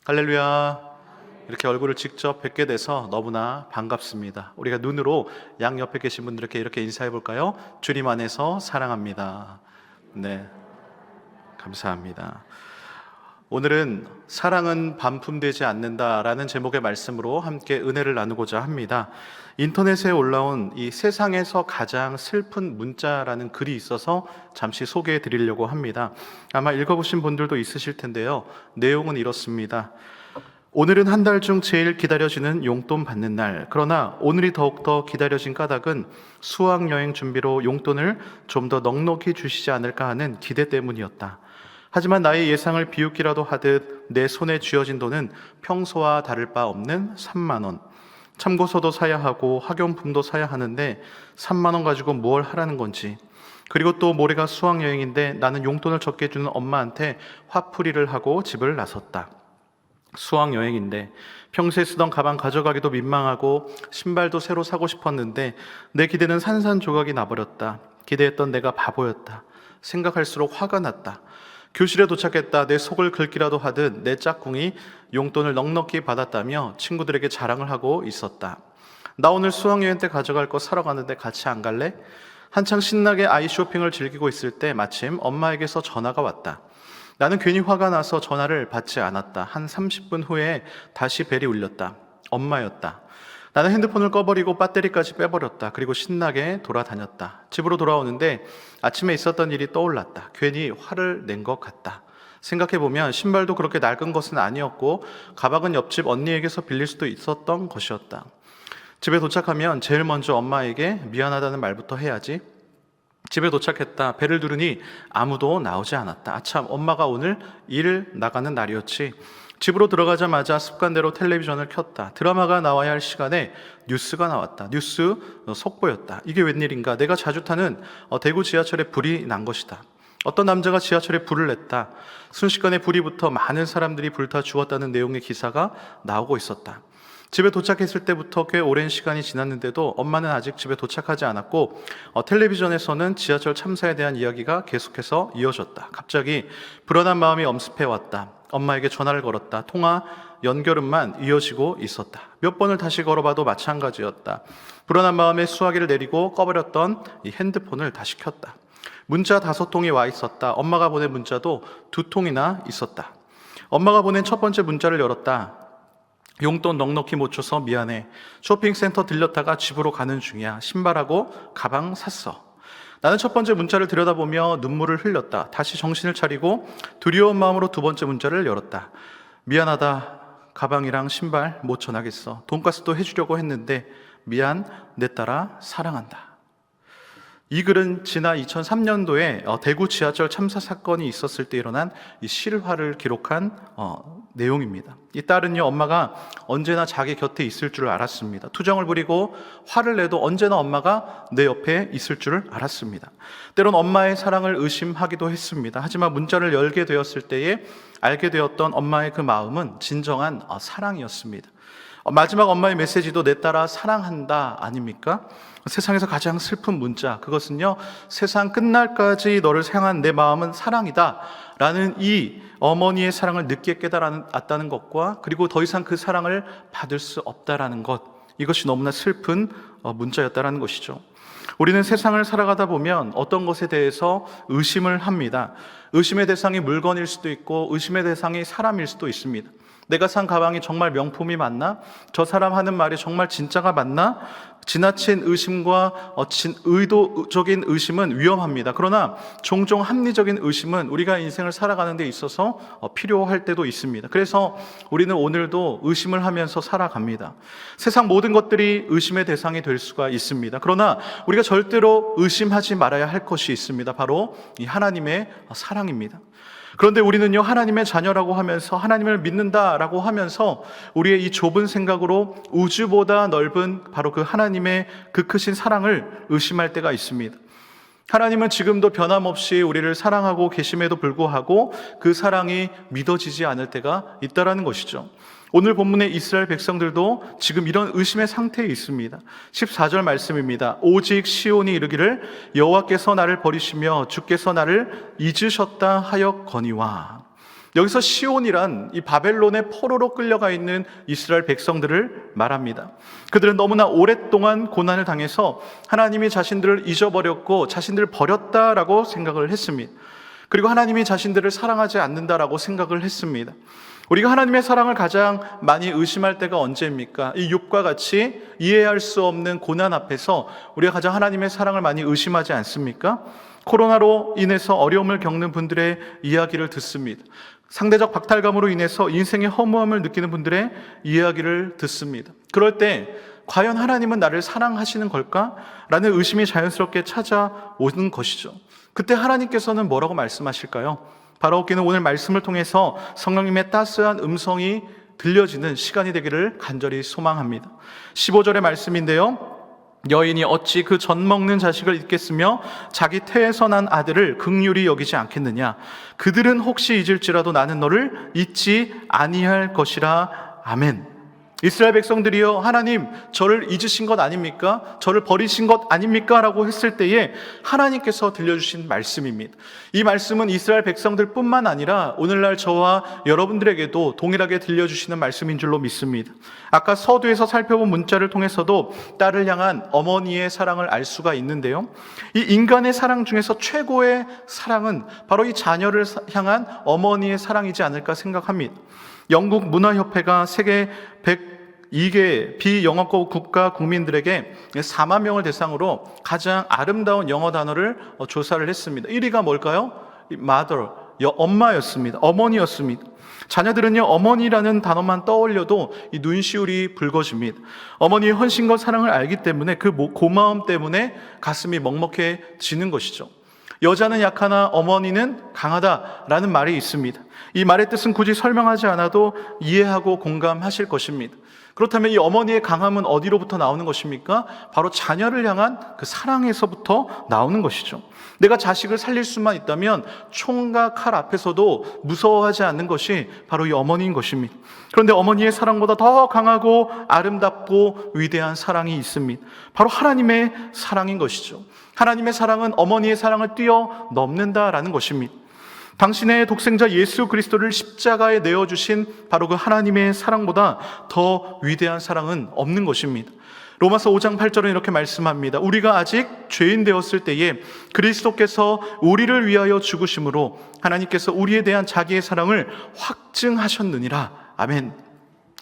할렐루야. 이렇게 얼굴을 직접 뵙게 돼서 너무나 반갑습니다. 우리가 눈으로 양 옆에 계신 분들께 이렇게 인사해 볼까요? 주님 안에서 사랑합니다. 네, 감사합니다. 오늘은 사랑은 반품되지 않는다라는 제목의 말씀으로 함께 은혜를 나누고자 합니다. 인터넷에 올라온 이 세상에서 가장 슬픈 문자라는 글이 있어서 잠시 소개해 드리려고 합니다. 아마 읽어보신 분들도 있으실 텐데요. 내용은 이렇습니다. 오늘은 한 달 중 제일 기다려지는 용돈 받는 날. 그러나 오늘이 더욱더 기다려진 까닭은 수학여행 준비로 용돈을 좀 더 넉넉히 주시지 않을까 하는 기대 때문이었다. 하지만 나의 예상을 비웃기라도 하듯 내 손에 쥐어진 돈은 평소와 다를 바 없는 3만 원. 참고서도 사야 하고 학용품도 사야 하는데 3만 원 가지고 뭘 하라는 건지. 그리고 또 모레가 수학여행인데 나는 용돈을 적게 주는 엄마한테 화풀이를 하고 집을 나섰다. 수학여행인데 평소에 쓰던 가방 가져가기도 민망하고 신발도 새로 사고 싶었는데 내 기대는 산산조각이 나버렸다. 기대했던 내가 바보였다. 생각할수록 화가 났다. 교실에 도착했다. 내 속을 긁기라도 하듯 내 짝꿍이 용돈을 넉넉히 받았다며 친구들에게 자랑을 하고 있었다. 나 오늘 수학여행 때 가져갈 거 사러 가는데 같이 안 갈래? 한창 신나게 아이 쇼핑을 즐기고 있을 때 마침 엄마에게서 전화가 왔다. 나는 괜히 화가 나서 전화를 받지 않았다. 한 30분 후에 다시 벨이 울렸다. 엄마였다. 나는 핸드폰을 꺼버리고 배터리까지 빼버렸다. 그리고 신나게 돌아다녔다. 집으로 돌아오는데 아침에 있었던 일이 떠올랐다. 괜히 화를 낸 것 같다. 생각해보면 신발도 그렇게 낡은 것은 아니었고 가방은 옆집 언니에게서 빌릴 수도 있었던 것이었다. 집에 도착하면 제일 먼저 엄마에게 미안하다는 말부터 해야지. 집에 도착했다. 벨을 누르니 아무도 나오지 않았다. 아참, 엄마가 오늘 일 나가는 날이었지. 집으로 들어가자마자 습관대로 텔레비전을 켰다. 드라마가 나와야 할 시간에 뉴스가 나왔다. 뉴스 속보였다. 이게 웬일인가? 내가 자주 타는 대구 지하철에 불이 난 것이다. 어떤 남자가 지하철에 불을 냈다. 순식간에 불이 붙어 많은 사람들이 불타 죽었다는 내용의 기사가 나오고 있었다. 집에 도착했을 때부터 꽤 오랜 시간이 지났는데도 엄마는 아직 집에 도착하지 않았고 텔레비전에서는 지하철 참사에 대한 이야기가 계속해서 이어졌다. 갑자기 불안한 마음이 엄습해왔다. 엄마에게 전화를 걸었다. 통화 연결음만 이어지고 있었다. 몇 번을 다시 걸어봐도 마찬가지였다. 불안한 마음에 수화기를 내리고 꺼버렸던 이 핸드폰을 다시 켰다. 문자 5통이 와 있었다. 엄마가 보낸 문자도 2통이나 있었다. 엄마가 보낸 첫 번째 문자를 열었다. 용돈 넉넉히 못 줘서 미안해. 쇼핑센터 들렸다가 집으로 가는 중이야. 신발하고 가방 샀어. 나는 첫 번째 문자를 들여다보며 눈물을 흘렸다. 다시 정신을 차리고 두려운 마음으로 두 번째 문자를 열었다. 미안하다. 가방이랑 신발 못 전하겠어. 돈가스도 해주려고 했는데 미안. 내 딸아 사랑한다. 이 글은 지난 2003년도에 대구 지하철 참사 사건이 있었을 때 일어난 이 실화를 기록한 내용입니다. 이 딸은요, 엄마가 언제나 자기 곁에 있을 줄 알았습니다. 투정을 부리고 화를 내도 언제나 엄마가 내 옆에 있을 줄 알았습니다. 때론 엄마의 사랑을 의심하기도 했습니다. 하지만 문자를 열게 되었을 때에 알게 되었던 엄마의 그 마음은 진정한 사랑이었습니다. 마지막 엄마의 메시지도 내 딸아 사랑한다 아닙니까? 세상에서 가장 슬픈 문자, 그것은요, 세상 끝날까지 너를 향한 내 마음은 사랑이다 라는 이 어머니의 사랑을 늦게 깨달았다는 것과 그리고 더 이상 그 사랑을 받을 수 없다라는 것, 이것이 너무나 슬픈 문자였다라는 것이죠. 우리는 세상을 살아가다 보면 어떤 것에 대해서 의심을 합니다. 의심의 대상이 물건일 수도 있고 의심의 대상이 사람일 수도 있습니다. 내가 산 가방이 정말 명품이 맞나? 저 사람 하는 말이 정말 진짜가 맞나? 지나친 의심과 의도적인 의심은 위험합니다. 그러나 종종 합리적인 의심은 우리가 인생을 살아가는 데 있어서 필요할 때도 있습니다. 그래서 우리는 오늘도 의심을 하면서 살아갑니다. 세상 모든 것들이 의심의 대상이 될 수가 있습니다. 그러나 우리가 절대로 의심하지 말아야 할 것이 있습니다. 바로 이 하나님의 사랑입니다. 그런데 우리는요, 하나님의 자녀라고 하면서 하나님을 믿는다라고 하면서 우리의 이 좁은 생각으로 우주보다 넓은 바로 그 하나님의 그 크신 사랑을 의심할 때가 있습니다. 하나님은 지금도 변함없이 우리를 사랑하고 계심에도 불구하고 그 사랑이 믿어지지 않을 때가 있다라는 것이죠. 오늘 본문의 이스라엘 백성들도 지금 이런 의심의 상태에 있습니다. 14절 말씀입니다. 오직 시온이 이르기를 여호와께서 나를 버리시며 주께서 나를 잊으셨다 하였거니와. 여기서 시온이란 이 바벨론의 포로로 끌려가 있는 이스라엘 백성들을 말합니다. 그들은 너무나 오랫동안 고난을 당해서 하나님이 자신들을 잊어버렸고 자신들을 버렸다라고 생각을 했습니다. 그리고 하나님이 자신들을 사랑하지 않는다라고 생각을 했습니다. 우리가 하나님의 사랑을 가장 많이 의심할 때가 언제입니까? 이 욥과 같이 이해할 수 없는 고난 앞에서 우리가 가장 하나님의 사랑을 많이 의심하지 않습니까? 코로나로 인해서 어려움을 겪는 분들의 이야기를 듣습니다. 상대적 박탈감으로 인해서 인생의 허무함을 느끼는 분들의 이야기를 듣습니다. 그럴 때 과연 하나님은 나를 사랑하시는 걸까? 라는 의심이 자연스럽게 찾아오는 것이죠. 그때 하나님께서는 뭐라고 말씀하실까요? 바라옵기는 오늘 말씀을 통해서 성령님의 따스한 음성이 들려지는 시간이 되기를 간절히 소망합니다. 15절의 말씀인데요, 여인이 어찌 그 젖 먹는 자식을 잊겠으며 자기 태에서 난 아들을 긍휼히 여기지 않겠느냐. 그들은 혹시 잊을지라도 나는 너를 잊지 아니할 것이라. 아멘. 이스라엘 백성들이요, 하나님 저를 잊으신 것 아닙니까? 저를 버리신 것 아닙니까? 라고 했을 때에 하나님께서 들려주신 말씀입니다. 이 말씀은 이스라엘 백성들뿐만 아니라 오늘날 저와 여러분들에게도 동일하게 들려주시는 말씀인 줄로 믿습니다. 아까 서두에서 살펴본 문자를 통해서도 딸을 향한 어머니의 사랑을 알 수가 있는데요, 이 인간의 사랑 중에서 최고의 사랑은 바로 이 자녀를 향한 어머니의 사랑이지 않을까 생각합니다. 영국 문화협회가 세계 102개 비영어권 국가 국민들에게 4만 명을 대상으로 가장 아름다운 영어 단어를 조사를 했습니다. 1위가 뭘까요? mother, 엄마였습니다. 어머니였습니다. 자녀들은요, 어머니라는 단어만 떠올려도 이 눈시울이 붉어집니다. 어머니의 헌신과 사랑을 알기 때문에 그 고마움 때문에 가슴이 먹먹해지는 것이죠. 여자는 약하나 어머니는 강하다라는 말이 있습니다. 이 말의 뜻은 굳이 설명하지 않아도 이해하고 공감하실 것입니다. 그렇다면 이 어머니의 강함은 어디로부터 나오는 것입니까? 바로 자녀를 향한 그 사랑에서부터 나오는 것이죠. 내가 자식을 살릴 수만 있다면 총과 칼 앞에서도 무서워하지 않는 것이 바로 이 어머니인 것입니다. 그런데 어머니의 사랑보다 더 강하고 아름답고 위대한 사랑이 있습니다. 바로 하나님의 사랑인 것이죠. 하나님의 사랑은 어머니의 사랑을 뛰어넘는다라는 것입니다. 당신의 독생자 예수 그리스도를 십자가에 내어주신 바로 그 하나님의 사랑보다 더 위대한 사랑은 없는 것입니다. 로마서 5장 8절은 이렇게 말씀합니다. 우리가 아직 죄인 되었을 때에 그리스도께서 우리를 위하여 죽으심으로 하나님께서 우리에 대한 자기의 사랑을 확증하셨느니라. 아멘.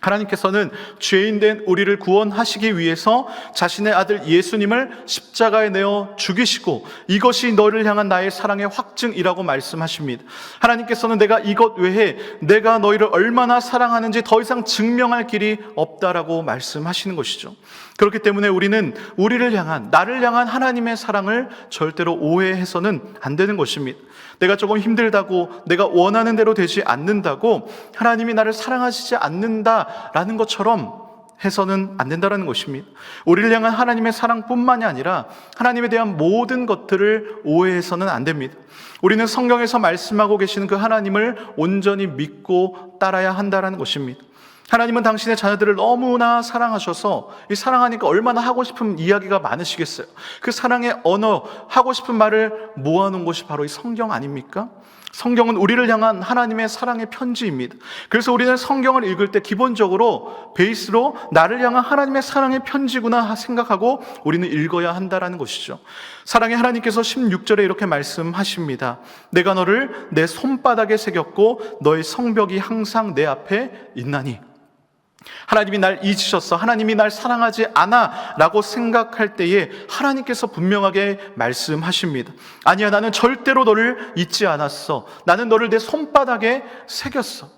하나님께서는 죄인된 우리를 구원하시기 위해서 자신의 아들 예수님을 십자가에 내어 죽이시고 이것이 너를 향한 나의 사랑의 확증이라고 말씀하십니다. 하나님께서는 내가 이것 외에 내가 너희를 얼마나 사랑하는지 더 이상 증명할 길이 없다라고 말씀하시는 것이죠. 그렇기 때문에 우리는 우리를 향한, 나를 향한 하나님의 사랑을 절대로 오해해서는 안 되는 것입니다. 내가 조금 힘들다고, 내가 원하는 대로 되지 않는다고 하나님이 나를 사랑하시지 않는다라는 것처럼 해서는 안 된다는 것입니다. 우리를 향한 하나님의 사랑뿐만이 아니라 하나님에 대한 모든 것들을 오해해서는 안 됩니다. 우리는 성경에서 말씀하고 계시는 그 하나님을 온전히 믿고 따라야 한다는 것입니다. 하나님은 당신의 자녀들을 너무나 사랑하셔서 이 사랑하니까 얼마나 하고 싶은 이야기가 많으시겠어요. 그 사랑의 언어, 하고 싶은 말을 모아놓은 것이 바로 이 성경 아닙니까? 성경은 우리를 향한 하나님의 사랑의 편지입니다. 그래서 우리는 성경을 읽을 때 기본적으로 베이스로 나를 향한 하나님의 사랑의 편지구나 생각하고 우리는 읽어야 한다는 것이죠. 사랑의 하나님께서 16절에 이렇게 말씀하십니다. 내가 너를 내 손바닥에 새겼고 너의 성벽이 항상 내 앞에 있나니. 하나님이 날 잊으셨어, 하나님이 날 사랑하지 않아 라고 생각할 때에 하나님께서 분명하게 말씀하십니다. 아니야, 나는 절대로 너를 잊지 않았어. 나는 너를 내 손바닥에 새겼어.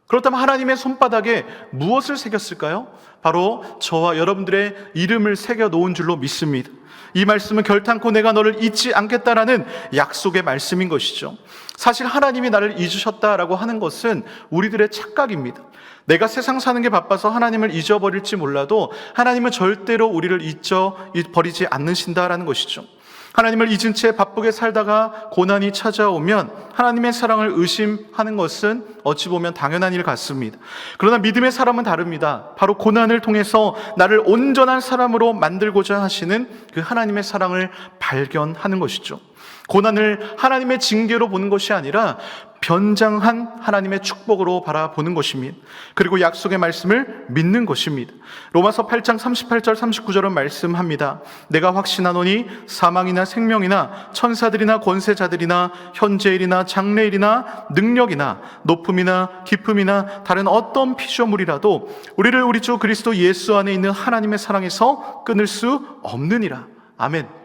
그렇다면 하나님의 손바닥에 무엇을 새겼을까요? 바로 저와 여러분들의 이름을 새겨 놓은 줄로 믿습니다. 이 말씀은 결탄코 내가 너를 잊지 않겠다라는 약속의 말씀인 것이죠. 사실 하나님이 나를 잊으셨다라고 하는 것은 우리들의 착각입니다. 내가 세상 사는 게 바빠서 하나님을 잊어버릴지 몰라도 하나님은 절대로 우리를 잊어버리지 않으신다라는 것이죠. 하나님을 잊은 채 바쁘게 살다가 고난이 찾아오면 하나님의 사랑을 의심하는 것은 어찌 보면 당연한 일 같습니다. 그러나 믿음의 사람은 다릅니다. 바로 고난을 통해서 나를 온전한 사람으로 만들고자 하시는 그 하나님의 사랑을 발견하는 것이죠. 고난을 하나님의 징계로 보는 것이 아니라 변장한 하나님의 축복으로 바라보는 것입니다. 그리고 약속의 말씀을 믿는 것입니다. 로마서 8장 38절 39절은 말씀합니다. 내가 확신하노니 사망이나 생명이나 천사들이나 권세자들이나 현재일이나 장래일이나 능력이나 높음이나 깊음이나 다른 어떤 피조물이라도 우리를 우리 주 그리스도 예수 안에 있는 하나님의 사랑에서 끊을 수 없느니라. 아멘.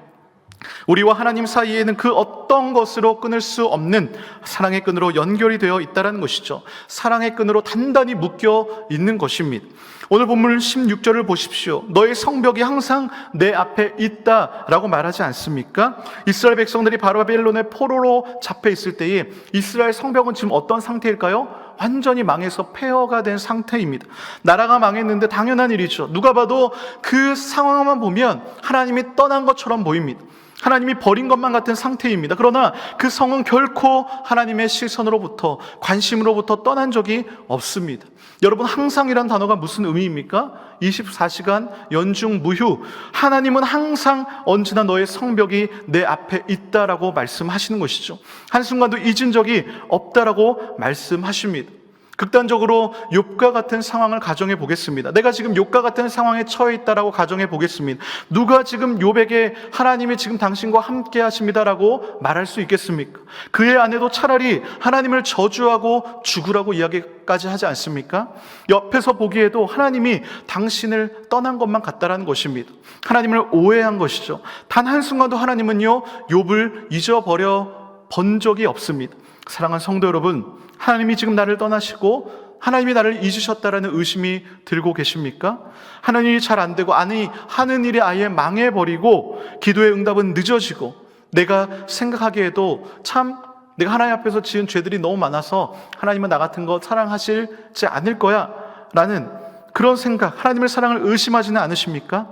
우리와 하나님 사이에는 그 어떤 것으로 끊을 수 없는 사랑의 끈으로 연결이 되어 있다는 것이죠. 사랑의 끈으로 단단히 묶여 있는 것입니다. 오늘 본문 16절을 보십시오. 너의 성벽이 항상 내 앞에 있다라고 말하지 않습니까? 이스라엘 백성들이 바벨론의 포로로 잡혀 있을 때에 이스라엘 성벽은 지금 어떤 상태일까요? 완전히 망해서 폐허가 된 상태입니다. 나라가 망했는데 당연한 일이죠. 누가 봐도 그 상황만 보면 하나님이 떠난 것처럼 보입니다. 하나님이 버린 것만 같은 상태입니다. 그러나 그 성은 결코 하나님의 시선으로부터, 관심으로부터 떠난 적이 없습니다. 여러분, 항상이란 단어가 무슨 의미입니까? 24시간 연중 무휴. 하나님은 항상 언제나 너의 성벽이 내 앞에 있다라고 말씀하시는 것이죠. 한순간도 잊은 적이 없다라고 말씀하십니다. 극단적으로 욥과 같은 상황을 가정해 보겠습니다. 내가 지금 욥과 같은 상황에 처해 있다라고 가정해 보겠습니다. 누가 지금 욥에게 하나님이 지금 당신과 함께 하십니다라고 말할 수 있겠습니까? 그의 아내도 차라리 하나님을 저주하고 죽으라고 이야기까지 하지 않습니까? 옆에서 보기에도 하나님이 당신을 떠난 것만 같다라는 것입니다. 하나님을 오해한 것이죠. 단 한순간도 하나님은요, 욥을 잊어버려 본 적이 없습니다. 사랑하는 성도 여러분, 하나님이 지금 나를 떠나시고 하나님이 나를 잊으셨다라는 의심이 들고 계십니까? 하나님이 잘 안 되고 아니 하는 일이 아예 망해버리고 기도의 응답은 늦어지고 내가 생각하기에도 참 내가 하나님 앞에서 지은 죄들이 너무 많아서 하나님은 나 같은 거 사랑하시지 않을 거야 라는 그런 생각, 하나님의 사랑을 의심하지는 않으십니까?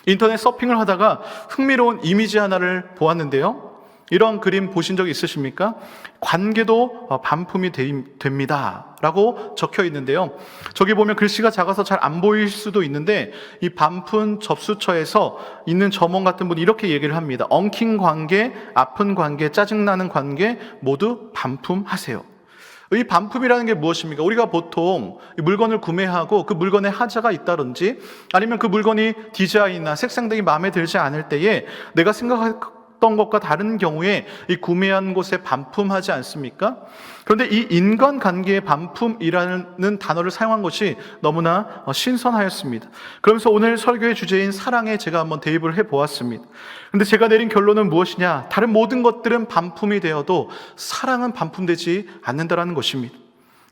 인터넷 서핑을 하다가 흥미로운 이미지 하나를 보았는데요, 이런 그림 보신 적 있으십니까? 관계도 반품이 됩니다 라고 적혀 있는데요, 저기 보면 글씨가 작아서 잘 안 보일 수도 있는데 이 반품 접수처에서 있는 점원 같은 분이 이렇게 얘기를 합니다. 엉킨 관계, 아픈 관계, 짜증나는 관계 모두 반품하세요. 이 반품이라는 게 무엇입니까? 우리가 보통 물건을 구매하고 그 물건에 하자가 있다든지 아니면 그 물건이 디자인이나 색상 등이 마음에 들지 않을 때에 내가 생각했던 것과 다른 경우에 이 구매한 곳에 반품하지 않습니까? 그런데 이 인간관계의 반품이라는 단어를 사용한 것이 너무나 신선하였습니다. 그러면서 오늘 설교의 주제인 사랑에 제가 한번 대입을 해보았습니다. 그런데 제가 내린 결론은 무엇이냐? 다른 모든 것들은 반품이 되어도 사랑은 반품되지 않는다는 것입니다.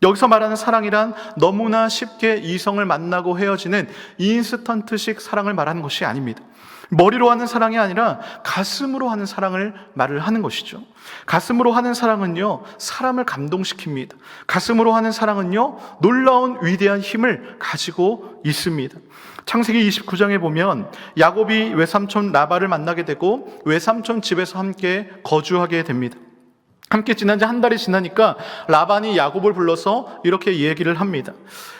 여기서 말하는 사랑이란 너무나 쉽게 이성을 만나고 헤어지는 인스턴트식 사랑을 말하는 것이 아닙니다. 머리로 하는 사랑이 아니라 가슴으로 하는 사랑을 말을 하는 것이죠. 가슴으로 하는 사랑은요, 사람을 감동시킵니다. 가슴으로 하는 사랑은요, 놀라운 위대한 힘을 가지고 있습니다. 창세기 29장에 보면 야곱이 외삼촌 라반을 만나게 되고 외삼촌 집에서 함께 거주하게 됩니다. 함께 지난 지 한 달이 지나니까 라반이 야곱을 불러서 이렇게 얘기를 합니다.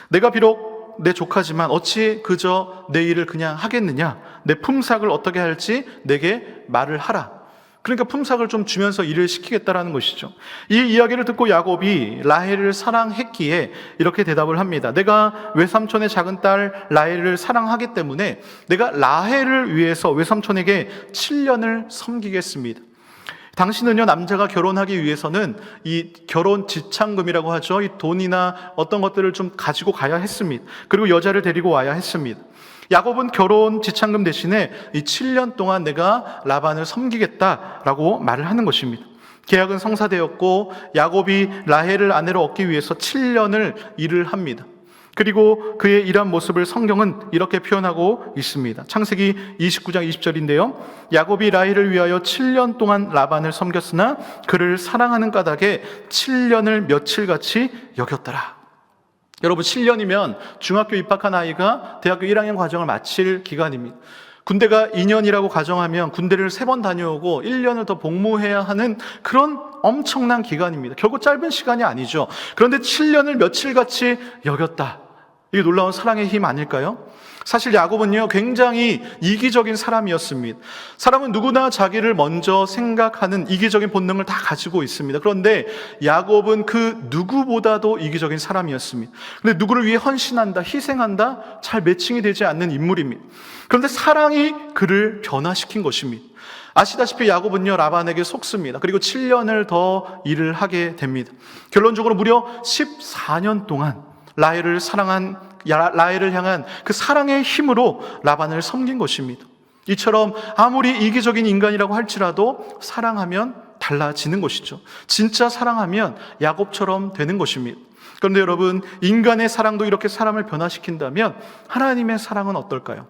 내가 비록 내 조카지만 어찌 그저 내 일을 그냥 하겠느냐? 내 품삯을 어떻게 할지 내게 말을 하라. 그러니까 품삯을 좀 주면서 일을 시키겠다라는 것이죠. 이 이야기를 듣고 야곱이 라헬을 사랑했기에 이렇게 대답을 합니다. 내가 외삼촌의 작은 딸 라헬을 사랑하기 때문에 내가 라헬을 위해서 외삼촌에게 7년을 섬기겠습니다. 당신은요, 남자가 결혼하기 위해서는 이 결혼 지참금이라고 하죠. 이 돈이나 어떤 것들을 좀 가지고 가야 했습니다. 그리고 여자를 데리고 와야 했습니다. 야곱은 결혼 지참금 대신에 이 7년 동안 내가 라반을 섬기겠다라고 말을 하는 것입니다. 계약은 성사되었고 야곱이 라헬을 아내로 얻기 위해서 7년을 일을 합니다. 그리고 그의 일한 모습을 성경은 이렇게 표현하고 있습니다. 창세기 29장 20절인데요. 야곱이 라헬을 위하여 7년 동안 라반을 섬겼으나 그를 사랑하는 까닭에 7년을 며칠같이 여겼더라. 여러분, 7년이면 중학교 입학한 아이가 대학교 1학년 과정을 마칠 기간입니다. 군대가 2년이라고 가정하면 군대를 3번 다녀오고 1년을 더 복무해야 하는 그런 엄청난 기간입니다. 결국 짧은 시간이 아니죠. 그런데 7년을 며칠같이 여겼다. 이게 놀라운 사랑의 힘 아닐까요? 사실 야곱은요, 굉장히 이기적인 사람이었습니다. 사람은 누구나 자기를 먼저 생각하는 이기적인 본능을 다 가지고 있습니다. 그런데 야곱은 그 누구보다도 이기적인 사람이었습니다. 근데 누구를 위해 헌신한다, 희생한다, 잘 매칭이 되지 않는 인물입니다. 그런데 사랑이 그를 변화시킨 것입니다. 아시다시피 야곱은요, 라반에게 속습니다. 그리고 7년을 더 일을 하게 됩니다. 결론적으로 무려 14년 동안 라헬을 향한 그 사랑의 힘으로 라반을 섬긴 것입니다. 이처럼 아무리 이기적인 인간이라고 할지라도 사랑하면 달라지는 것이죠. 진짜 사랑하면 야곱처럼 되는 것입니다. 그런데 여러분, 인간의 사랑도 이렇게 사람을 변화시킨다면 하나님의 사랑은 어떨까요?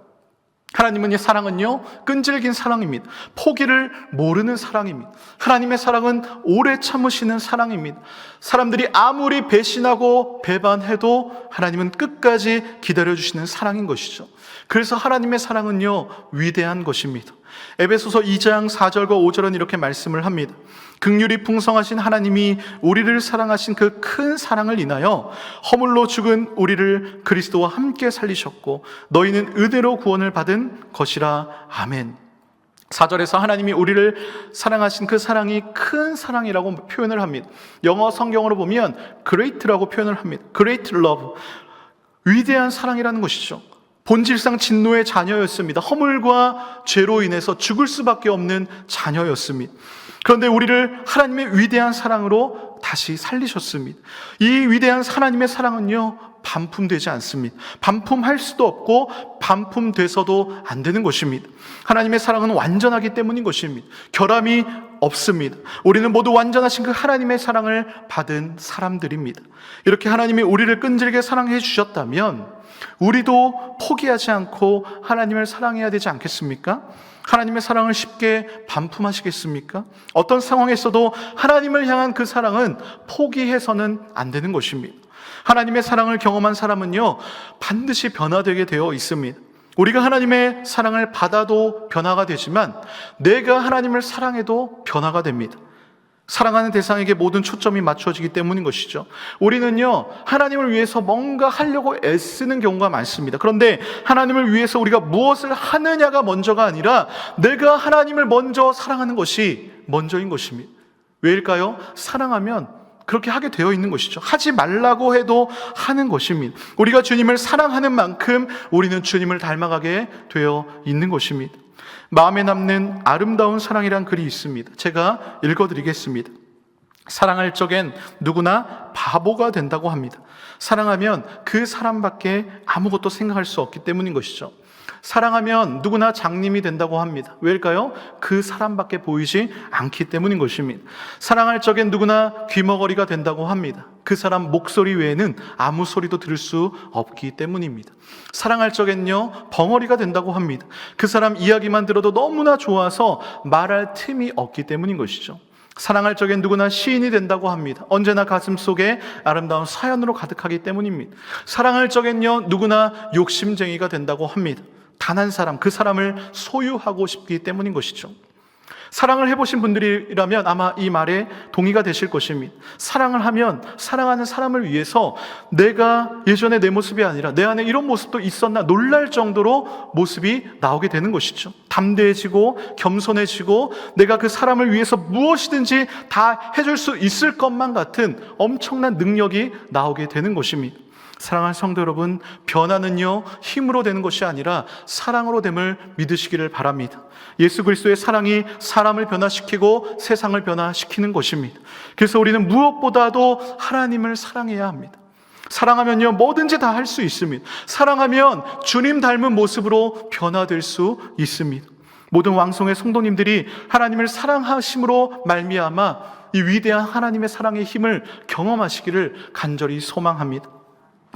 하나님의 사랑은요, 끈질긴 사랑입니다. 포기를 모르는 사랑입니다. 하나님의 사랑은 오래 참으시는 사랑입니다. 사람들이 아무리 배신하고 배반해도 하나님은 끝까지 기다려주시는 사랑인 것이죠. 그래서 하나님의 사랑은요, 위대한 것입니다. 에베소서 2장 4절과 5절은 이렇게 말씀을 합니다. 긍휼이 풍성하신 하나님이 우리를 사랑하신 그 큰 사랑을 인하여 허물로 죽은 우리를 그리스도와 함께 살리셨고 너희는 은혜로 구원을 받은 것이라. 아멘. 4절에서 하나님이 우리를 사랑하신 그 사랑이 큰 사랑이라고 표현을 합니다. 영어 성경으로 보면 great라고 표현을 합니다. great love, 위대한 사랑이라는 것이죠. 본질상 진노의 자녀였습니다. 허물과 죄로 인해서 죽을 수밖에 없는 자녀였습니다. 그런데 우리를 하나님의 위대한 사랑으로 다시 살리셨습니다. 이 위대한 하나님의 사랑은요, 반품되지 않습니다. 반품할 수도 없고 반품돼서도 안 되는 것입니다. 하나님의 사랑은 완전하기 때문인 것입니다. 결함이 없습니다. 우리는 모두 완전하신 그 하나님의 사랑을 받은 사람들입니다. 이렇게 하나님이 우리를 끈질게 사랑해 주셨다면 우리도 포기하지 않고 하나님을 사랑해야 되지 않겠습니까? 하나님의 사랑을 쉽게 반품하시겠습니까? 어떤 상황에서도 하나님을 향한 그 사랑은 포기해서는 안 되는 것입니다. 하나님의 사랑을 경험한 사람은요, 반드시 변화되게 되어 있습니다. 우리가 하나님의 사랑을 받아도 변화가 되지만 내가 하나님을 사랑해도 변화가 됩니다. 사랑하는 대상에게 모든 초점이 맞춰지기 때문인 것이죠. 우리는요, 하나님을 위해서 뭔가 하려고 애쓰는 경우가 많습니다. 그런데 하나님을 위해서 우리가 무엇을 하느냐가 먼저가 아니라 내가 하나님을 먼저 사랑하는 것이 먼저인 것입니다. 왜일까요? 사랑하면 그렇게 하게 되어 있는 것이죠. 하지 말라고 해도 하는 것입니다. 우리가 주님을 사랑하는 만큼 우리는 주님을 닮아가게 되어 있는 것입니다. 마음에 남는 아름다운 사랑이란 글이 있습니다. 제가 읽어드리겠습니다. 사랑할 적엔 누구나 바보가 된다고 합니다. 사랑하면 그 사람밖에 아무것도 생각할 수 없기 때문인 것이죠. 사랑하면 누구나 장님이 된다고 합니다. 왜일까요? 그 사람밖에 보이지 않기 때문인 것입니다. 사랑할 적엔 누구나 귀머거리가 된다고 합니다. 그 사람 목소리 외에는 아무 소리도 들을 수 없기 때문입니다. 사랑할 적엔요, 벙어리가 된다고 합니다. 그 사람 이야기만 들어도 너무나 좋아서 말할 틈이 없기 때문인 것이죠. 사랑할 적엔 누구나 시인이 된다고 합니다. 언제나 가슴 속에 아름다운 사연으로 가득하기 때문입니다. 사랑할 적엔요, 누구나 욕심쟁이가 된다고 합니다. 단 한 사람, 그 사람을 소유하고 싶기 때문인 것이죠. 사랑을 해보신 분들이라면 아마 이 말에 동의가 되실 것입니다. 사랑을 하면 사랑하는 사람을 위해서 내가 예전에 내 모습이 아니라 내 안에 이런 모습도 있었나 놀랄 정도로 모습이 나오게 되는 것이죠. 담대해지고 겸손해지고 내가 그 사람을 위해서 무엇이든지 다 해줄 수 있을 것만 같은 엄청난 능력이 나오게 되는 것입니다. 사랑하는 성도 여러분, 변화는요, 힘으로 되는 것이 아니라 사랑으로 됨을 믿으시기를 바랍니다. 예수 그리스도의 사랑이 사람을 변화시키고 세상을 변화시키는 것입니다. 그래서 우리는 무엇보다도 하나님을 사랑해야 합니다. 사랑하면요, 뭐든지 다 할 수 있습니다. 사랑하면 주님 닮은 모습으로 변화될 수 있습니다. 모든 왕성의 성도님들이 하나님을 사랑하심으로 말미암아 이 위대한 하나님의 사랑의 힘을 경험하시기를 간절히 소망합니다.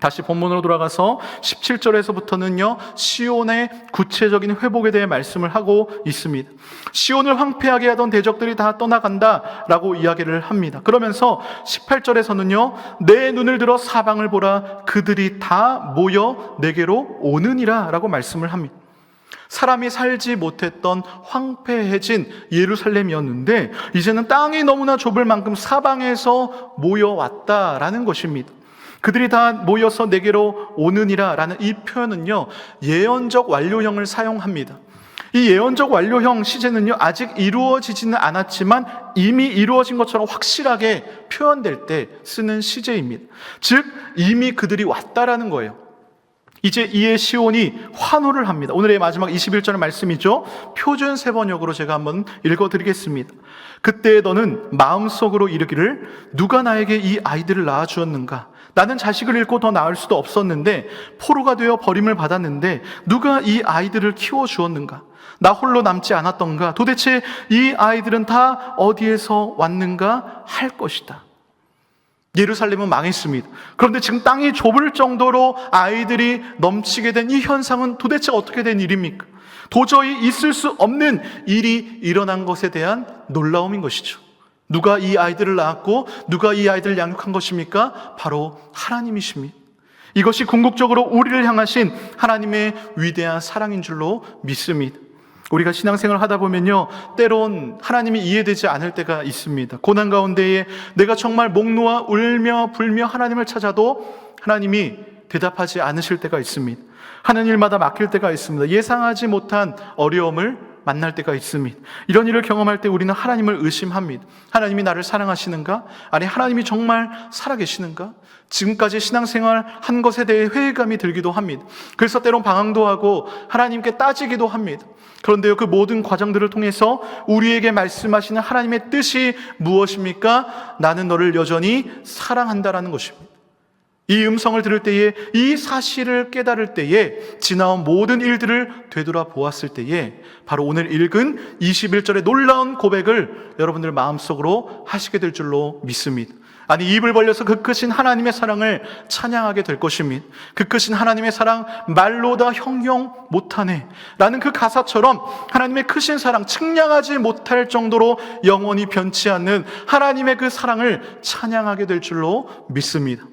다시 본문으로 돌아가서 17절에서부터는요, 시온의 구체적인 회복에 대해 말씀을 하고 있습니다. 시온을 황폐하게 하던 대적들이 다 떠나간다라고 이야기를 합니다. 그러면서 18절에서는요, 내 눈을 들어 사방을 보라, 그들이 다 모여 내게로 오느니라 라고 말씀을 합니다. 사람이 살지 못했던 황폐해진 예루살렘이었는데 이제는 땅이 너무나 좁을 만큼 사방에서 모여왔다라는 것입니다. 그들이 다 모여서 내게로 오느니라 라는 이 표현은요, 예언적 완료형을 사용합니다. 이 예언적 완료형 시제는요, 아직 이루어지지는 않았지만 이미 이루어진 것처럼 확실하게 표현될 때 쓰는 시제입니다. 즉 이미 그들이 왔다라는 거예요. 이제 이에 시온이 환호를 합니다. 오늘의 마지막 21절 말씀이죠. 표준 세번역으로 제가 한번 읽어드리겠습니다. 그때 너는 마음속으로 이르기를 누가 나에게 이 아이들을 낳아주었는가? 나는 자식을 잃고 더 낳을 수도 없었는데 포로가 되어 버림을 받았는데 누가 이 아이들을 키워주었는가? 나 홀로 남지 않았던가? 도대체 이 아이들은 다 어디에서 왔는가 할 것이다. 예루살렘은 망했습니다. 그런데 지금 땅이 좁을 정도로 아이들이 넘치게 된 이 현상은 도대체 어떻게 된 일입니까? 도저히 있을 수 없는 일이 일어난 것에 대한 놀라움인 것이죠. 누가 이 아이들을 낳았고 누가 이 아이들을 양육한 것입니까? 바로 하나님이십니다. 이것이 궁극적으로 우리를 향하신 하나님의 위대한 사랑인 줄로 믿습니다. 우리가 신앙생활을 하다 보면요, 때론 하나님이 이해되지 않을 때가 있습니다. 고난 가운데에 내가 정말 목 놓아 울며 불며 하나님을 찾아도 하나님이 대답하지 않으실 때가 있습니다. 하는 일마다 막힐 때가 있습니다. 예상하지 못한 어려움을 만날 때가 있습니다. 이런 일을 경험할 때 우리는 하나님을 의심합니다. 하나님이 나를 사랑하시는가? 아니, 하나님이 정말 살아계시는가? 지금까지 신앙생활 한 것에 대해 회의감이 들기도 합니다. 그래서 때론 방황도 하고 하나님께 따지기도 합니다. 그런데요, 그 모든 과정들을 통해서 우리에게 말씀하시는 하나님의 뜻이 무엇입니까? 나는 너를 여전히 사랑한다라는 것입니다. 이 음성을 들을 때에, 이 사실을 깨달을 때에, 지나온 모든 일들을 되돌아보았을 때에 바로 오늘 읽은 21절의 놀라운 고백을 여러분들 마음속으로 하시게 될 줄로 믿습니다. 아니, 입을 벌려서 그 크신 하나님의 사랑을 찬양하게 될 것입니다. 그 크신 하나님의 사랑 말로 다 형용 못하네 라는 그 가사처럼 하나님의 크신 사랑, 측량하지 못할 정도로 영원히 변치 않는 하나님의 그 사랑을 찬양하게 될 줄로 믿습니다.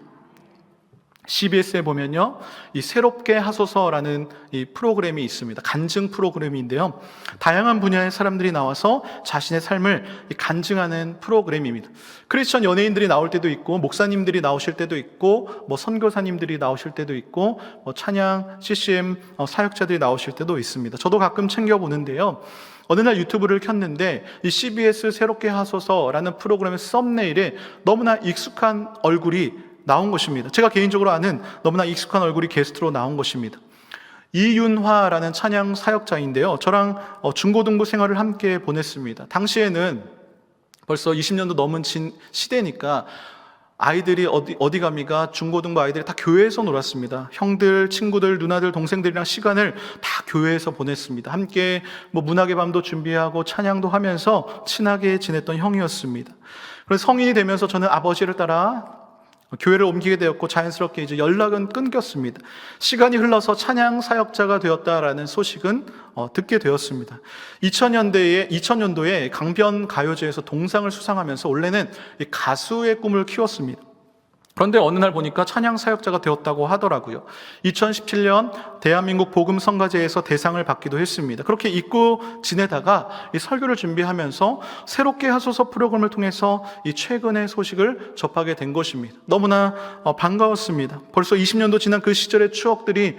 CBS에 보면요, 이 새롭게 하소서라는 이 프로그램이 있습니다. 간증 프로그램인데요, 다양한 분야의 사람들이 나와서 자신의 삶을 간증하는 프로그램입니다. 크리스천 연예인들이 나올 때도 있고, 목사님들이 나오실 때도 있고, 선교사님들이 나오실 때도 있고, 찬양 CCM 사역자들이 나오실 때도 있습니다. 저도 가끔 챙겨보는데요, 어느 날 유튜브를 켰는데 이 CBS 새롭게 하소서라는 프로그램의 썸네일에 너무나 익숙한 얼굴이 나온 것입니다. 제가 개인적으로 아는 너무나 익숙한 얼굴이 게스트로 나온 것입니다. 이윤화라는 찬양 사역자인데요, 저랑 중고등부 생활을 함께 보냈습니다. 당시에는 벌써 20년도 넘은 시대니까 아이들이 어디 갑니까? 중고등부 아이들이 다 교회에서 놀았습니다. 형들, 친구들, 누나들, 동생들이랑 시간을 다 교회에서 보냈습니다. 함께 문학의 밤도 준비하고 찬양도 하면서 친하게 지냈던 형이었습니다. 그래서 성인이 되면서 저는 아버지를 따라 교회를 옮기게 되었고 자연스럽게 이제 연락은 끊겼습니다. 시간이 흘러서 찬양 사역자가 되었다라는 소식은 듣게 되었습니다. 2000년도에 강변 가요제에서 동상을 수상하면서 원래는 가수의 꿈을 키웠습니다. 그런데 어느 날 보니까 찬양 사역자가 되었다고 하더라고요. 2017년 대한민국 복음성가제에서 대상을 받기도 했습니다. 그렇게 잊고 지내다가 이 설교를 준비하면서 새롭게 하소서 프로그램을 통해서 이 최근의 소식을 접하게 된 것입니다. 너무나 반가웠습니다. 벌써 20년도 지난 그 시절의 추억들이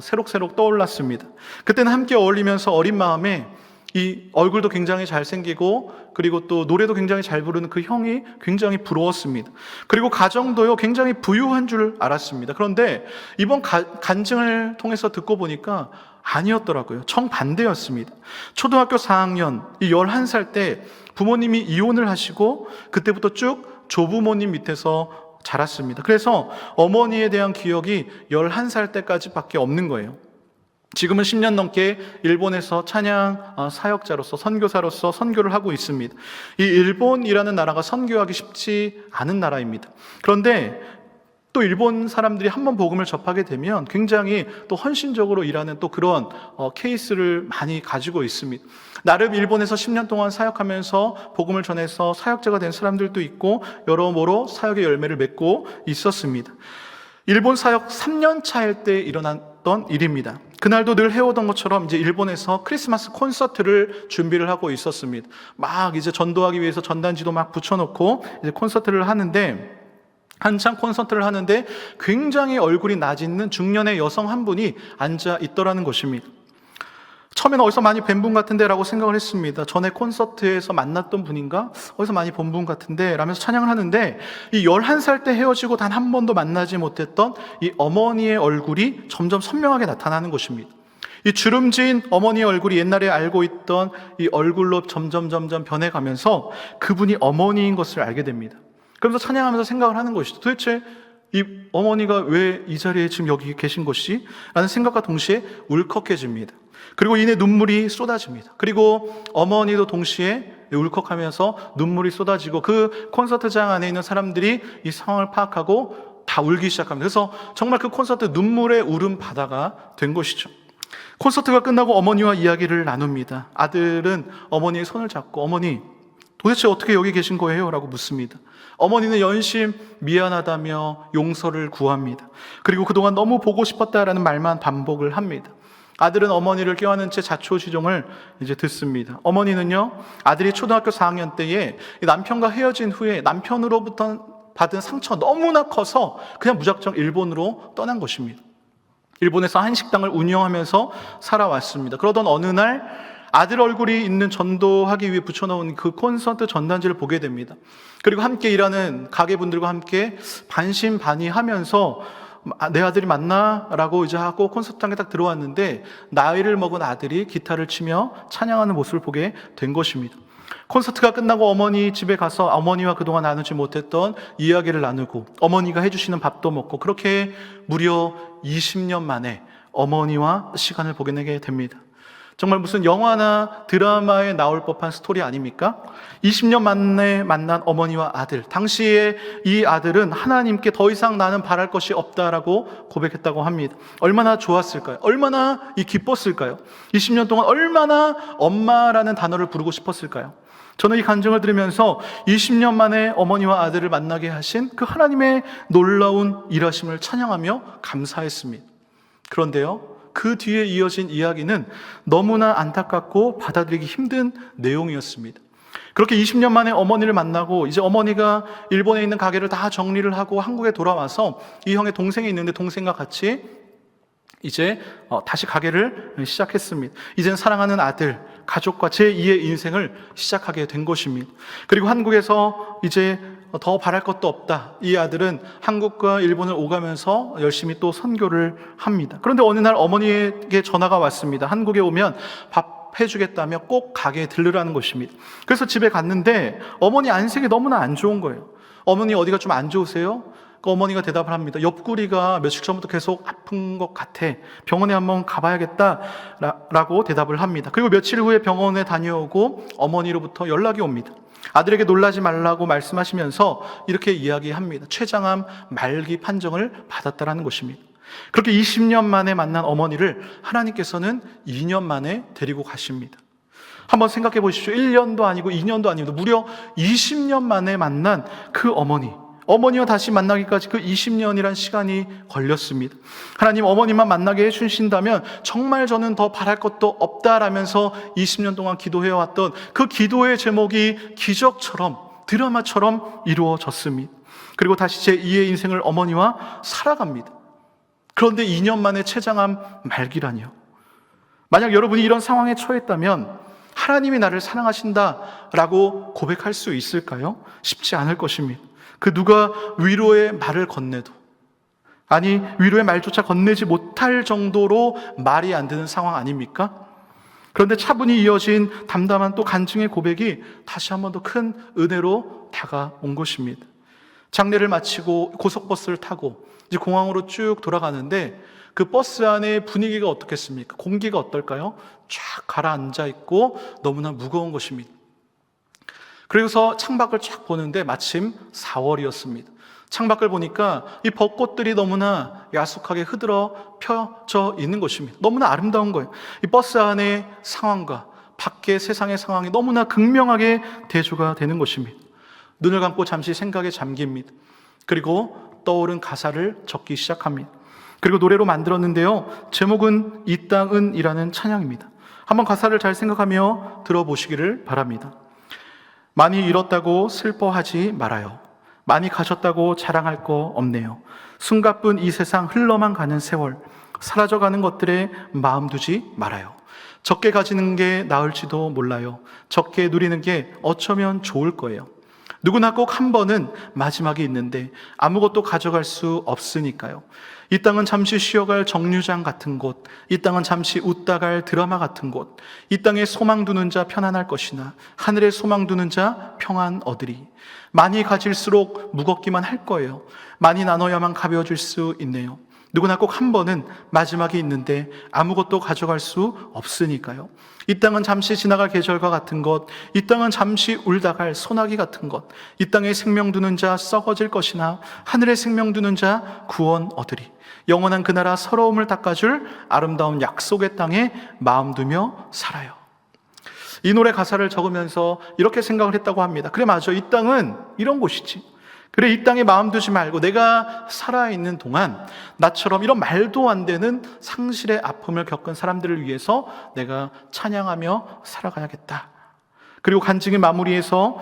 새록새록 떠올랐습니다. 그때는 함께 어울리면서 어린 마음에 이 얼굴도 굉장히 잘생기고 그리고 또 노래도 굉장히 잘 부르는 그 형이 굉장히 부러웠습니다. 그리고 가정도요 굉장히 부유한 줄 알았습니다. 그런데 이번 간증을 통해서 듣고 보니까 아니었더라고요. 정반대였습니다. 초등학교 4학년 11살 때 부모님이 이혼을 하시고 그때부터 쭉 조부모님 밑에서 자랐습니다. 그래서 어머니에 대한 기억이 11살 때까지밖에 없는 거예요. 지금은 10년 넘게 일본에서 찬양 사역자로서 선교사로서 선교를 하고 있습니다. 이 일본이라는 나라가 선교하기 쉽지 않은 나라입니다. 그런데 또 일본 사람들이 한번 복음을 접하게 되면 굉장히 또 헌신적으로 일하는 또 그런 케이스를 많이 가지고 있습니다. 나름 일본에서 10년 동안 사역하면서 복음을 전해서 사역자가 된 사람들도 있고 여러모로 사역의 열매를 맺고 있었습니다. 일본 사역 3년 차일 때 일어났던 일입니다. 그날도 늘 해오던 것처럼 이제 일본에서 크리스마스 콘서트를 준비를 하고 있었습니다. 막 이제 전도하기 위해서 전단지도 막 붙여놓고 이제 콘서트를 하는데 한창 콘서트를 하는데 굉장히 얼굴이 나짖는 중년의 여성 한 분이 앉아 있더라는 것입니다. 처음에는 어디서 많이 뵌 분 같은데 라고 생각을 했습니다. 전에 콘서트에서 만났던 분인가? 어디서 많이 본 분 같은데 라면서 찬양을 하는데, 이 11살 때 헤어지고 단 한 번도 만나지 못했던 이 어머니의 얼굴이 점점 선명하게 나타나는 것입니다. 이 주름진 어머니의 얼굴이 옛날에 알고 있던 이 얼굴로 점점 변해가면서 그분이 어머니인 것을 알게 됩니다. 그러면서 찬양하면서 생각을 하는 것이죠. 도대체 이 어머니가 왜 이 자리에 지금 여기 계신 것이? 라는 생각과 동시에 울컥해집니다. 그리고 이내 눈물이 쏟아집니다. 그리고 어머니도 동시에 울컥하면서 눈물이 쏟아지고 그 콘서트장 안에 있는 사람들이 이 상황을 파악하고 다 울기 시작합니다. 그래서 정말 그 콘서트 눈물의 울음 바다가 된 것이죠. 콘서트가 끝나고 어머니와 이야기를 나눕니다. 아들은 어머니의 손을 잡고 어머니 도대체 어떻게 여기 계신 거예요? 라고 묻습니다. 어머니는 연심 미안하다며 용서를 구합니다. 그리고 그동안 너무 보고 싶었다라는 말만 반복을 합니다. 아들은 어머니를 껴안은 채 자초지종을 이제 듣습니다. 어머니는요, 아들이 초등학교 4학년 때에 남편과 헤어진 후에 남편으로부터 받은 상처가 너무나 커서 그냥 무작정 일본으로 떠난 것입니다. 일본에서 한식당을 운영하면서 살아왔습니다. 그러던 어느 날 아들 얼굴이 있는 전도하기 위해 붙여놓은 그 콘서트 전단지를 보게 됩니다. 그리고 함께 일하는 가게분들과 함께 반신반의하면서 내 아들이 맞나? 라고 이제 하고 콘서트장에 딱 들어왔는데 나이를 먹은 아들이 기타를 치며 찬양하는 모습을 보게 된 것입니다. 콘서트가 끝나고 어머니 집에 가서 어머니와 그동안 나누지 못했던 이야기를 나누고 어머니가 해주시는 밥도 먹고 그렇게 무려 20년 만에 어머니와 시간을 보내게 됩니다. 정말 무슨 영화나 드라마에 나올 법한 스토리 아닙니까? 20년 만에 만난 어머니와 아들. 당시에 이 아들은 하나님께 더 이상 나는 바랄 것이 없다라고 고백했다고 합니다. 얼마나 좋았을까요? 얼마나 기뻤을까요? 20년 동안 얼마나 엄마라는 단어를 부르고 싶었을까요? 저는 이 간증을 들으면서 20년 만에 어머니와 아들을 만나게 하신 그 하나님의 놀라운 일하심을 찬양하며 감사했습니다. 그런데요, 그 뒤에 이어진 이야기는 너무나 안타깝고 받아들이기 힘든 내용이었습니다. 그렇게 20년 만에 어머니를 만나고 이제 어머니가 일본에 있는 가게를 다 정리를 하고 한국에 돌아와서 이 형의 동생이 있는데 동생과 같이 이제 다시 가게를 시작했습니다. 이젠 사랑하는 아들, 가족과 제2의 인생을 시작하게 된 것입니다. 그리고 한국에서 이제 더 바랄 것도 없다. 이 아들은 한국과 일본을 오가면서 열심히 또 선교를 합니다. 그런데 어느 날 어머니에게 전화가 왔습니다. 한국에 오면 밥 해주겠다며 꼭 가게에 들르라는 것입니다. 그래서 집에 갔는데 어머니 안색이 너무나 안 좋은 거예요. 어머니 어디가 좀 안 좋으세요? 그 어머니가 대답을 합니다. 옆구리가 며칠 전부터 계속 아픈 것 같아. 병원에 한번 가봐야겠다 라고 대답을 합니다. 그리고 며칠 후에 병원에 다녀오고 어머니로부터 연락이 옵니다. 아들에게 놀라지 말라고 말씀하시면서 이렇게 이야기합니다. 췌장암 말기 판정을 받았다라는 것입니다. 그렇게 20년 만에 만난 어머니를 하나님께서는 2년 만에 데리고 가십니다. 한번 생각해 보십시오. 1년도 아니고 2년도 아니고 무려 20년 만에 만난 그 어머니와 다시 만나기까지 그 20년이란 시간이 걸렸습니다. 하나님, 어머니만 만나게 해주신다면 정말 저는 더 바랄 것도 없다라면서 20년 동안 기도해왔던 그 기도의 제목이 기적처럼, 드라마처럼 이루어졌습니다. 그리고 다시 제2의 인생을 어머니와 살아갑니다. 그런데 2년 만에 췌장암 말기라니요. 만약 여러분이 이런 상황에 처했다면 하나님이 나를 사랑하신다라고 고백할 수 있을까요? 쉽지 않을 것입니다. 그 누가 위로의 말을 건네도, 아니 위로의 말조차 건네지 못할 정도로 말이 안 되는 상황 아닙니까? 그런데 차분히 이어진 담담한 또 간증의 고백이 다시 한 번 더 큰 은혜로 다가온 것입니다. 장례를 마치고 고속버스를 타고 이제 공항으로 쭉 돌아가는데 그 버스 안의 분위기가 어떻겠습니까? 공기가 어떨까요? 쫙 가라앉아 있고 너무나 무거운 것입니다. 그래서 창밖을 쫙 보는데 마침 4월이었습니다. 창밖을 보니까 이 벚꽃들이 너무나 야속하게 흐드러 펴져 있는 것입니다. 너무나 아름다운 거예요. 이 버스 안의 상황과 밖의 세상의 상황이 너무나 극명하게 대조가 되는 것입니다. 눈을 감고 잠시 생각에 잠깁니다. 그리고 떠오른 가사를 적기 시작합니다. 그리고 노래로 만들었는데요, 제목은 이 땅은 이라는 찬양입니다. 한번 가사를 잘 생각하며 들어보시기를 바랍니다. 많이 잃었다고 슬퍼하지 말아요. 많이 가졌다고 자랑할 거 없네요. 숨가쁜 이 세상 흘러만 가는 세월, 사라져가는 것들에 마음 두지 말아요. 적게 가지는 게 나을지도 몰라요. 적게 누리는 게 어쩌면 좋을 거예요. 누구나 꼭 한 번은 마지막이 있는데 아무것도 가져갈 수 없으니까요. 이 땅은 잠시 쉬어갈 정류장 같은 곳, 이 땅은 잠시 웃다 갈 드라마 같은 곳, 이 땅에 소망 두는 자 편안할 것이나 하늘에 소망 두는 자 평안 얻으리. 많이 가질수록 무겁기만 할 거예요. 많이 나눠야만 가벼워질 수 있네요. 누구나 꼭 한 번은 마지막이 있는데 아무것도 가져갈 수 없으니까요. 이 땅은 잠시 지나갈 계절과 같은 것, 이 땅은 잠시 울다 갈 소나기 같은 것, 이 땅에 생명 두는 자 썩어질 것이나 하늘에 생명 두는 자 구원 얻으리. 영원한 그 나라 서러움을 닦아줄 아름다운 약속의 땅에 마음 두며 살아요. 이 노래 가사를 적으면서 이렇게 생각을 했다고 합니다. 그래, 맞아. 이 땅은 이런 곳이지. 그래, 이 땅에 마음 두지 말고 내가 살아있는 동안 나처럼 이런 말도 안 되는 상실의 아픔을 겪은 사람들을 위해서 내가 찬양하며 살아가야겠다. 그리고 간증의 마무리에서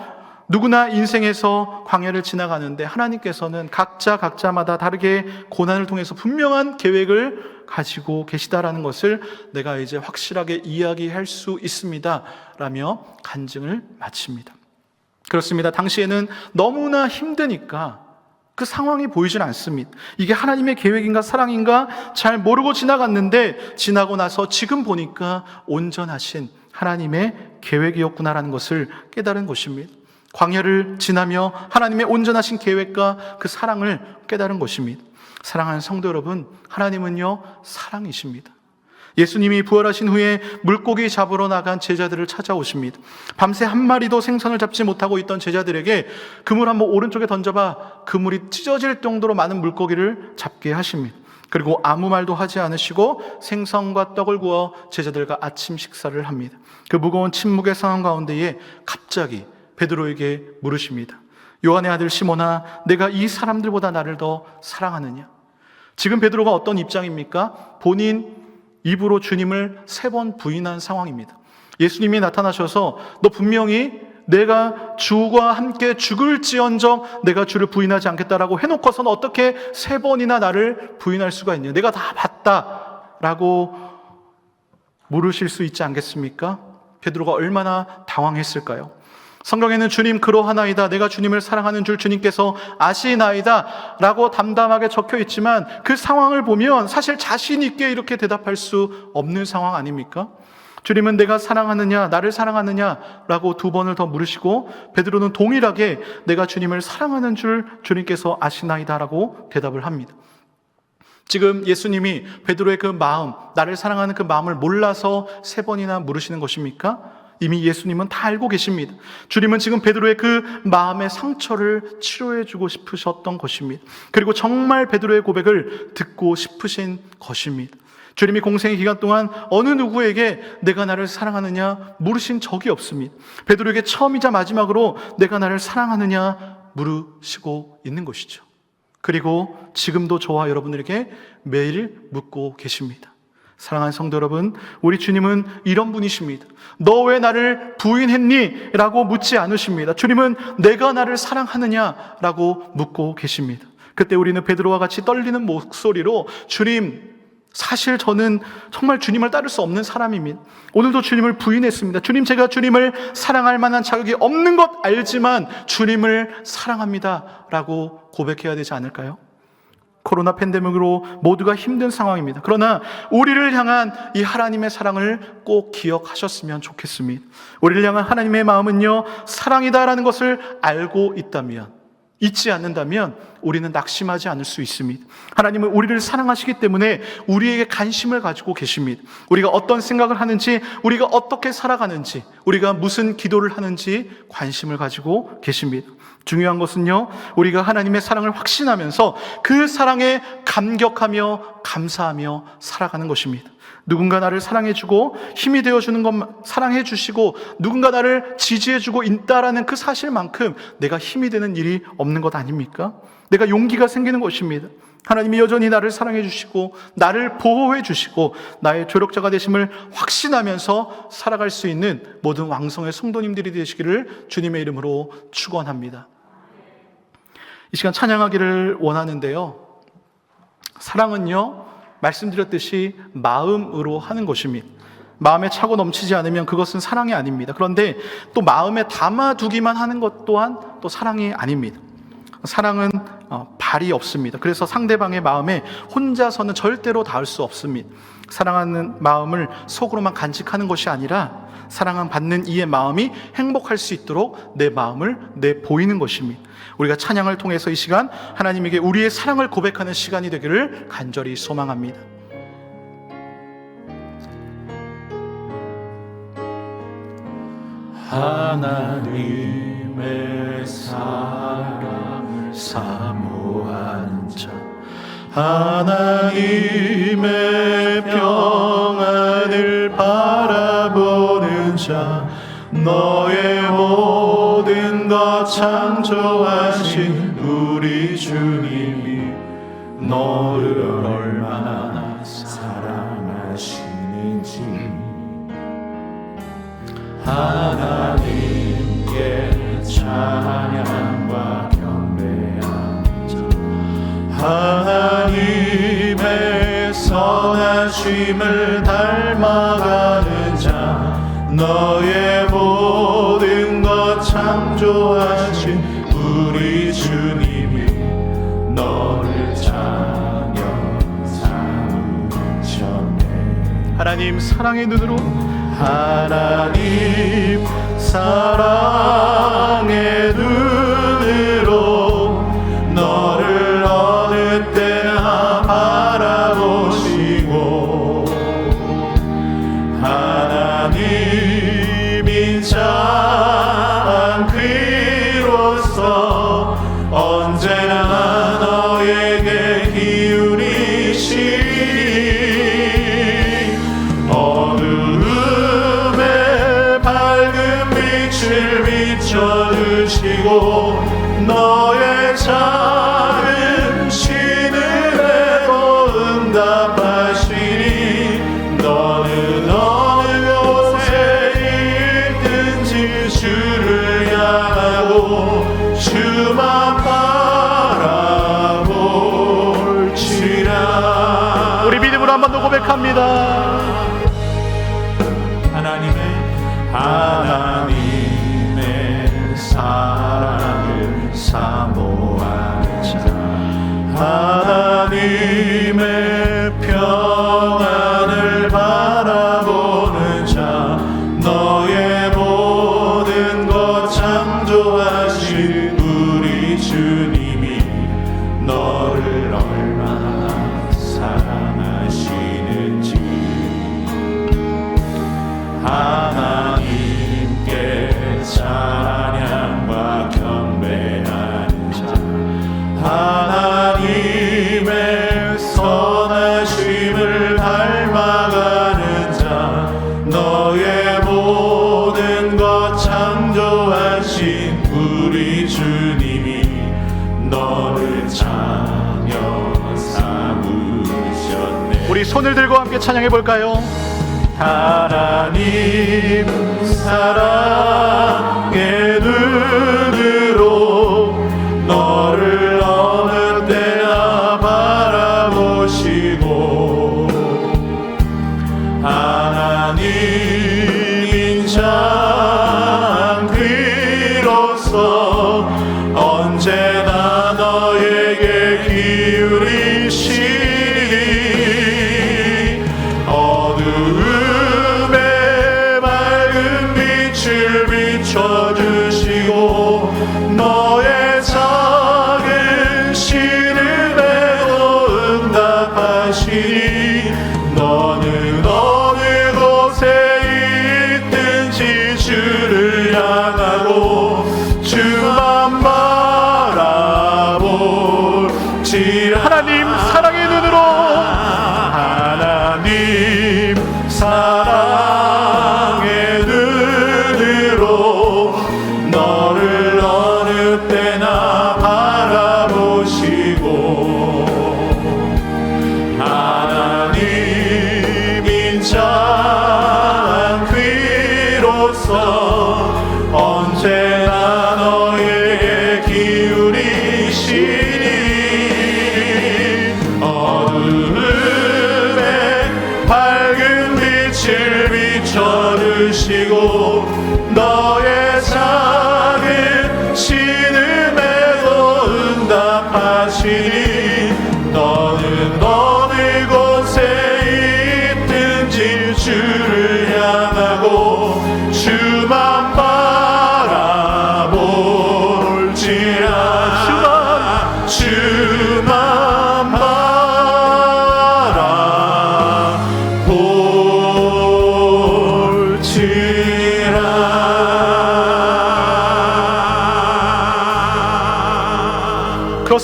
누구나 인생에서 광야를 지나가는데 하나님께서는 각자마다 다르게 고난을 통해서 분명한 계획을 가지고 계시다라는 것을 내가 이제 확실하게 이야기할 수 있습니다 라며 간증을 마칩니다. 그렇습니다. 당시에는 너무나 힘드니까 그 상황이 보이질 않습니다. 이게 하나님의 계획인가 사랑인가 잘 모르고 지나갔는데 지나고 나서 지금 보니까 온전하신 하나님의 계획이었구나라는 것을 깨달은 것입니다. 광야를 지나며 하나님의 온전하신 계획과 그 사랑을 깨달은 것입니다. 사랑하는 성도 여러분, 하나님은요 사랑이십니다. 예수님이 부활하신 후에 물고기 잡으러 나간 제자들을 찾아오십니다. 밤새 한 마리도 생선을 잡지 못하고 있던 제자들에게 그물 한번 오른쪽에 던져봐. 그물이 찢어질 정도로 많은 물고기를 잡게 하십니다. 그리고 아무 말도 하지 않으시고 생선과 떡을 구워 제자들과 아침 식사를 합니다. 그 무거운 침묵의 상황 가운데에 갑자기 베드로에게 물으십니다. 요한의 아들 시몬아, 내가 이 사람들보다 나를 더 사랑하느냐? 지금 베드로가 어떤 입장입니까? 본인 입으로 주님을 3번 부인한 상황입니다. 예수님이 나타나셔서 너 분명히 내가 주와 함께 죽을지언정 내가 주를 부인하지 않겠다라고 해놓고서는 어떻게 3번이나 나를 부인할 수가 있냐? 내가 다 봤다라고 물으실 수 있지 않겠습니까? 베드로가 얼마나 당황했을까요? 성경에는 주님 그러하나이다, 내가 주님을 사랑하는 줄 주님께서 아시나이다 라고 담담하게 적혀 있지만 그 상황을 보면 사실 자신 있게 이렇게 대답할 수 없는 상황 아닙니까? 주님은 내가 사랑하느냐, 나를 사랑하느냐 라고 2번을 더 물으시고 베드로는 동일하게 내가 주님을 사랑하는 줄 주님께서 아시나이다 라고 대답을 합니다. 지금 예수님이 베드로의 그 마음, 나를 사랑하는 그 마음을 몰라서 3번이나 물으시는 것입니까? 이미 예수님은 다 알고 계십니다. 주님은 지금 베드로의 그 마음의 상처를 치료해 주고 싶으셨던 것입니다. 그리고 정말 베드로의 고백을 듣고 싶으신 것입니다. 주님이 공생의 기간 동안 어느 누구에게 내가 나를 사랑하느냐 물으신 적이 없습니다. 베드로에게 처음이자 마지막으로 내가 나를 사랑하느냐 물으시고 있는 것이죠. 그리고 지금도 저와 여러분들에게 매일 묻고 계십니다. 사랑하는 성도 여러분, 우리 주님은 이런 분이십니다. 너 왜 나를 부인했니? 라고 묻지 않으십니다. 주님은 내가 나를 사랑하느냐? 라고 묻고 계십니다. 그때 우리는 베드로와 같이 떨리는 목소리로 주님, 사실 저는 정말 주님을 따를 수 없는 사람입니다. 오늘도 주님을 부인했습니다. 주님, 제가 주님을 사랑할 만한 자격이 없는 것 알지만 주님을 사랑합니다 라고 고백해야 되지 않을까요? 코로나 팬데믹으로 모두가 힘든 상황입니다. 그러나 우리를 향한 이 하나님의 사랑을 꼭 기억하셨으면 좋겠습니다. 우리를 향한 하나님의 마음은요 사랑이다라는 것을 알고 있다면, 잊지 않는다면 우리는 낙심하지 않을 수 있습니다. 하나님은 우리를 사랑하시기 때문에 우리에게 관심을 가지고 계십니다. 우리가 어떤 생각을 하는지, 우리가 어떻게 살아가는지, 우리가 무슨 기도를 하는지 관심을 가지고 계십니다. 중요한 것은요, 우리가 하나님의 사랑을 확신하면서 그 사랑에 감격하며 감사하며 살아가는 것입니다. 누군가 나를 사랑해주고 힘이 되어주는 것만 사랑해주시고 누군가 나를 지지해주고 있다라는 그 사실만큼 내가 힘이 되는 일이 없는 것 아닙니까? 내가 용기가 생기는 것입니다. 하나님이 여전히 나를 사랑해 주시고 나를 보호해 주시고 나의 조력자가 되심을 확신하면서 살아갈 수 있는 모든 왕성의 성도님들이 되시기를 주님의 이름으로 축원합니다. 이 시간 찬양하기를 원하는데요. 사랑은요, 말씀드렸듯이 마음으로 하는 것입니다. 마음에 차고 넘치지 않으면 그것은 사랑이 아닙니다. 그런데 또 마음에 담아두기만 하는 것 또한 또 사랑이 아닙니다. 사랑은 발이 없습니다. 그래서 상대방의 마음에 혼자서는 절대로 닿을 수 없습니다. 사랑하는 마음을 속으로만 간직하는 것이 아니라 사랑한 받는 이의 마음이 행복할 수 있도록 내 마음을 내보이는 것입니다. 우리가 찬양을 통해서 이 시간 하나님에게 우리의 사랑을 고백하는 시간이 되기를 간절히 소망합니다. 하나님의 사랑을 사모하는 자, 하나님의 평안을 바라보는 자, 너의 모든 것 창조하신 우리 주님이 너를 얼마나 사랑하시는지 하나님께 찬양과 경배하는 자, 하나님의 선하심을 닮아가는 자, 너의 모든 것 창조하신 우리 주님이 너를 찬양 삼으셨네. 하나님 사랑의 눈으로, 하나님 사랑의 눈으로 너를 어느 때나 바라보시고, 하나님인 자 귀로서 언제나 너에게 기울이시니 비춰주시고 너의 작은 시늘에도 응답하시니 너는 어느 곳에 있든지 주를 향하고 주만 바라볼지라. 우리 믿음으로 한 번 더 고백합니다. 하나님의 사랑을 사모하는 자, 하나님의 평안을 바라보는 자, 너의 모든 것 창조하신 우리 주님이 너를 얼마나 사랑하시는지 하나님께 찬양과 경배하는 자, 하나님의 선하심을 닮아가는 자, 너의 모든 것 창조하신 우리 주님이 너를 찬양 삼으셨네. 우리 손을 들고 함께 찬양해 볼까요? 하나님 사랑의 눈으로 너를 어느 때나 바라보시고, 하나님인 자 귀로서 언제나 너에게 기울이시니 어두움에 밝은 빛을 비춰주시고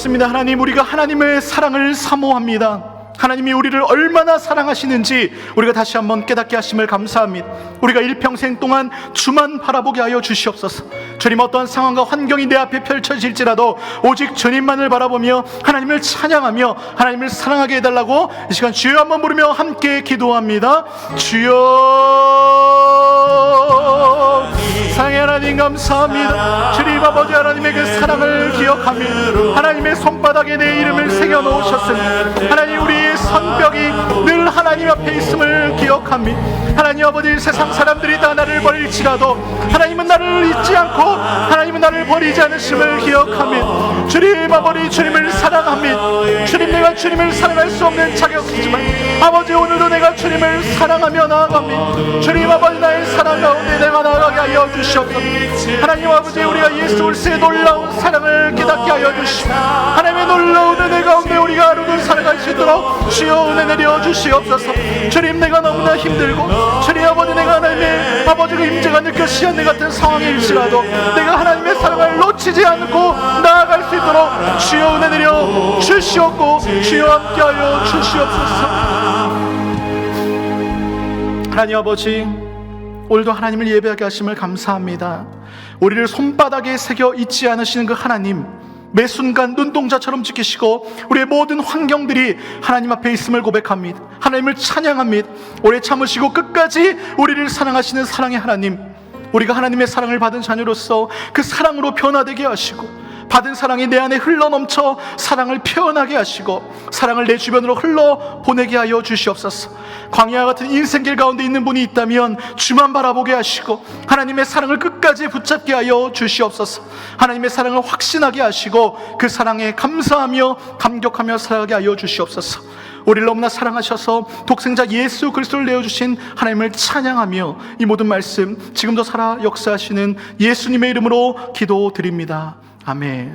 그렇습니다. 하나님, 우리가 하나님의 사랑을 사모합니다. 하나님이 우리를 얼마나 사랑하시는지 우리가 다시 한번 깨닫게 하심을 감사합니다. 우리가 일평생 동안 주만 바라보게 하여 주시옵소서. 주님, 어떠한 상황과 환경이 내 앞에 펼쳐질지라도 오직 주님만을 바라보며 하나님을 찬양하며 하나님을 사랑하게 해달라고 이 시간 주여 한번 부르며 함께 기도합니다. 주여, 사랑의 하나님 감사합니다. 주님 아버지, 하나님의 그 사랑을 기억하며 하나님의 손바닥에 내 이름을 새겨 놓으셨으니 하나님, 우리의 성벽이 늘 하나님 앞에 있음을 기억하며 하나님 아버지, 세상 사람들이 다 나를 버릴지라도 하나님은 나를 잊지 않고 하나님은 나를 버리지 않으심을 기억하며 주님 아버지, 주님을 사랑하며 주님, 내가 주님을 사랑할 수 없는 자격이지만 아버지, 오늘도 내가 주님을 사랑하며 나아가며 주님 아버지, 나의 사랑 가운데 내가 나아가게 하여 주시옵소서. 하나님 아버지, 우리가 예수 그리스도의 놀라운 사랑을 깨닫게 하여 주시고 하나님의 놀라운 은혜 가운데 우리가 하루도 살아갈 수 있도록 주여 은혜 내려 주시옵소서. 주님, 내가 너무나 힘들고 주님 아버지, 내가 하나님의 아버지 그 임재가 느껴지지 않는 같은 상황일지라도 내가 하나님의 사랑을 놓치지 않고 나아갈 수 있도록 주여 은혜 내려 주시옵고 주여 함께하여 주시옵소서. 하나님 아버지, 오늘도 하나님을 예배하게 하심을 감사합니다. 우리를 손바닥에 새겨 잊지 않으시는 그 하나님, 매 순간 눈동자처럼 지키시고 우리의 모든 환경들이 하나님 앞에 있음을 고백합니다. 하나님을 찬양합니다. 오래 참으시고 끝까지 우리를 사랑하시는 사랑의 하나님, 우리가 하나님의 사랑을 받은 자녀로서 그 사랑으로 변화되게 하시고 받은 사랑이 내 안에 흘러넘쳐 사랑을 표현하게 하시고 사랑을 내 주변으로 흘러보내게 하여 주시옵소서. 광야 같은 인생길 가운데 있는 분이 있다면 주만 바라보게 하시고 하나님의 사랑을 끝까지 붙잡게 하여 주시옵소서. 하나님의 사랑을 확신하게 하시고 그 사랑에 감사하며 감격하며 살아가게 하여 주시옵소서. 우리를 너무나 사랑하셔서 독생자 예수 그리스도를 내어주신 하나님을 찬양하며 이 모든 말씀 지금도 살아 역사하시는 예수님의 이름으로 기도드립니다. 아멘.